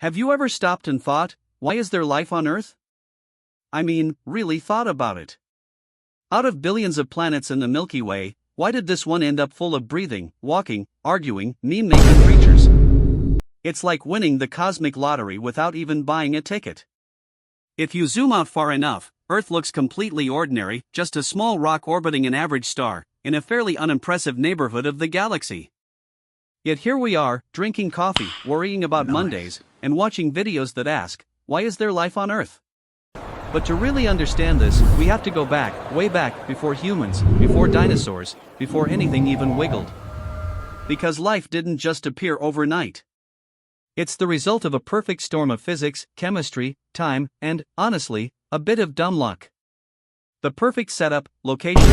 Have you ever stopped and thought, why is there life on Earth? I mean, really thought about it. Out of billions of planets in the Milky Way, why did this one end up full of breathing, walking, arguing, meme-making creatures? It's like winning the cosmic lottery without even buying a ticket. If you zoom out far enough, Earth looks completely ordinary, just a small rock orbiting an average star, in a fairly unimpressive neighborhood of the galaxy. Yet here we are, drinking coffee, worrying about Mondays, and watching videos that ask, why is there life on Earth? But to really understand this, we have to go back, way back, before humans, before dinosaurs, before anything even wiggled. Because life didn't just appear overnight. It's the result of a perfect storm of physics, chemistry, time, and, honestly, a bit of dumb luck. The perfect setup, location.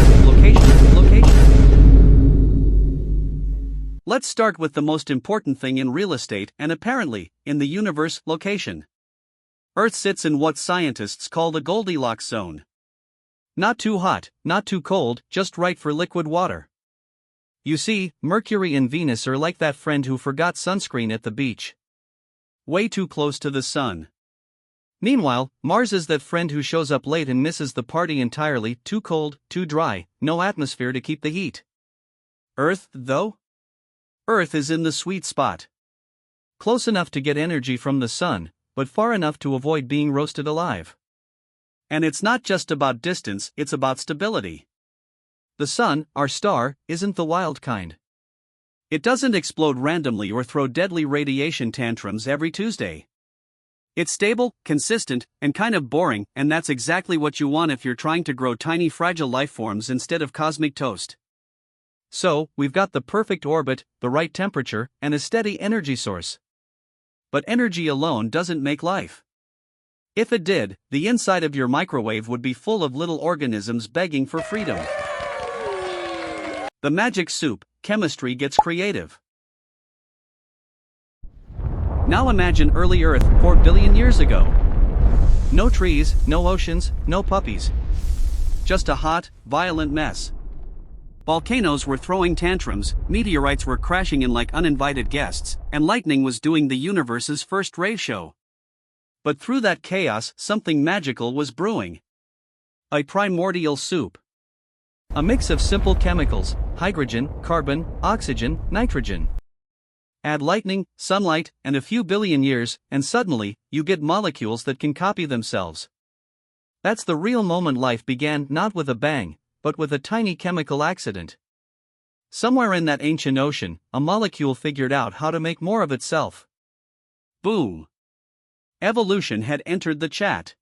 Let's start with the most important thing in real estate and apparently, in the universe, location. Earth sits in what scientists call the Goldilocks zone. Not too hot, not too cold, just right for liquid water. You see, Mercury and Venus are like that friend who forgot sunscreen at the beach. Way too close to the sun. Meanwhile, Mars is that friend who shows up late and misses the party entirely, too cold, too dry, no atmosphere to keep the heat. Earth, though? Earth is in the sweet spot. Close enough to get energy from the sun, but far enough to avoid being roasted alive. And it's not just about distance, it's about stability. The sun, our star, isn't the wild kind. It doesn't explode randomly or throw deadly radiation tantrums every Tuesday. It's stable, consistent, and kind of boring, and that's exactly what you want if you're trying to grow tiny fragile life forms instead of cosmic toast. So, we've got the perfect orbit, the right temperature, and a steady energy source. But energy alone doesn't make life. If it did, the inside of your microwave would be full of little organisms begging for freedom. The magic soup, chemistry gets creative. Now imagine early Earth 4 billion years ago. No trees, no oceans, no puppies. Just a hot, violent mess. Volcanoes were throwing tantrums, meteorites were crashing in like uninvited guests, and lightning was doing the universe's first ray show. But through that chaos, something magical was brewing. A primordial soup. A mix of simple chemicals, hydrogen, carbon, oxygen, nitrogen. Add lightning, sunlight, and a few billion years, and suddenly, you get molecules that can copy themselves. That's the real moment life began, not with a bang, but with a tiny chemical accident. Somewhere in that ancient ocean, a molecule figured out how to make more of itself. Boom! Evolution had entered the chat.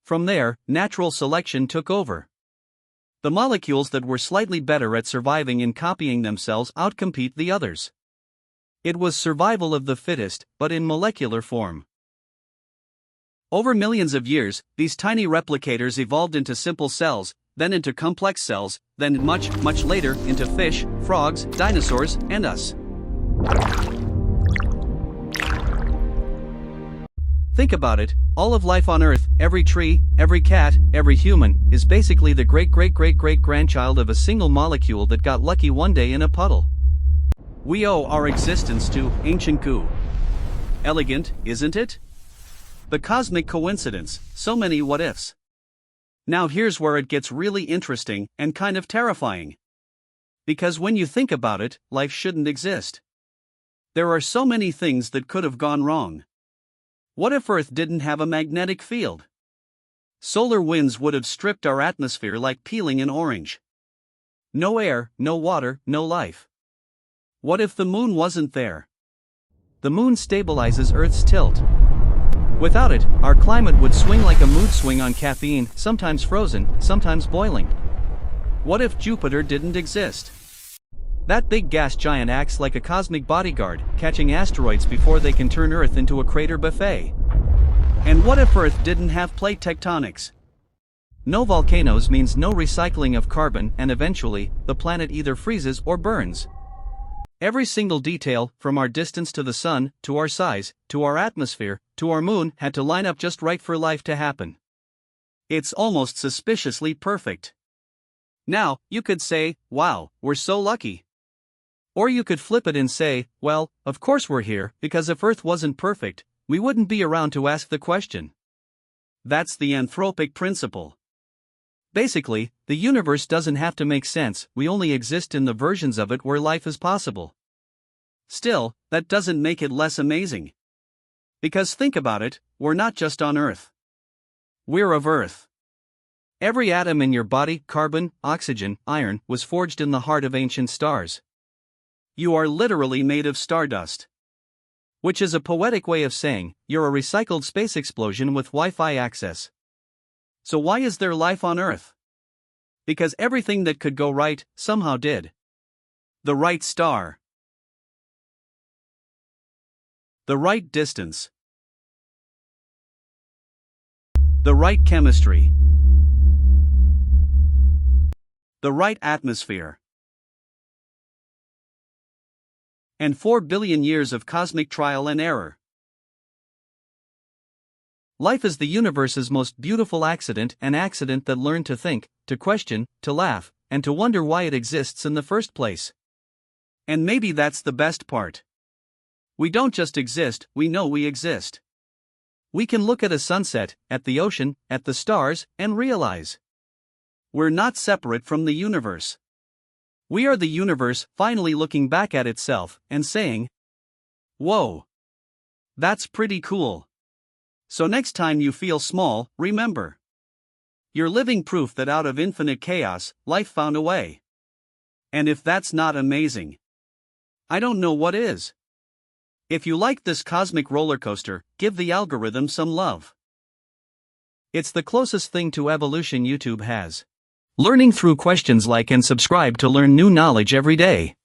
From there, natural selection took over. The molecules that were slightly better at surviving and copying themselves outcompete the others. It was survival of the fittest, but in molecular form. Over millions of years, these tiny replicators evolved into simple cells, then into complex cells, then much, much later into fish, frogs, dinosaurs, and us. Think about it, all of life on Earth, every tree, every cat, every human, is basically the great-great-great-great-grandchild of a single molecule that got lucky one day in a puddle. We owe our existence to ancient goo. Elegant, isn't it? The cosmic coincidence, so many what-ifs. Now here's where it gets really interesting, and kind of terrifying. Because when you think about it, life shouldn't exist. There are so many things that could have gone wrong. What if Earth didn't have a magnetic field? Solar winds would have stripped our atmosphere like peeling an orange. No air, no water, no life. What if the moon wasn't there? The moon stabilizes Earth's tilt. Without it, our climate would swing like a mood swing on caffeine, sometimes frozen, sometimes boiling. What if Jupiter didn't exist? That big gas giant acts like a cosmic bodyguard, catching asteroids before they can turn Earth into a crater buffet. And what if Earth didn't have plate tectonics? No volcanoes means no recycling of carbon, and eventually, the planet either freezes or burns. Every single detail, from our distance to the sun, to our size, to our atmosphere, to our moon, had to line up just right for life to happen. It's almost suspiciously perfect. Now, you could say, wow, we're so lucky. Or you could flip it and say, well, of course we're here, because if Earth wasn't perfect, we wouldn't be around to ask the question. That's the anthropic principle. Basically, the universe doesn't have to make sense, we only exist in the versions of it where life is possible. Still, that doesn't make it less amazing. Because think about it, we're not just on Earth. We're of Earth. Every atom in your body, carbon, oxygen, iron, was forged in the heart of ancient stars. You are literally made of stardust. Which is a poetic way of saying, you're a recycled space explosion with Wi-Fi access. So why is there life on Earth? Because everything that could go right, somehow did. The right star. The right distance. The right chemistry. The right atmosphere. And 4 billion years of cosmic trial and error. Life is the universe's most beautiful accident, an accident that learned to think, to question, to laugh, and to wonder why it exists in the first place. And maybe that's the best part. We don't just exist, we know we exist. We can look at a sunset, at the ocean, at the stars, and realize we're not separate from the universe. We are the universe finally looking back at itself and saying, whoa, that's pretty cool. So next time you feel small, remember, you're living proof that out of infinite chaos, life found a way. And if that's not amazing, I don't know what is. If you like this cosmic roller coaster, give the algorithm some love. It's the closest thing to evolution YouTube has. Learning through questions. Like and subscribe to learn new knowledge every day.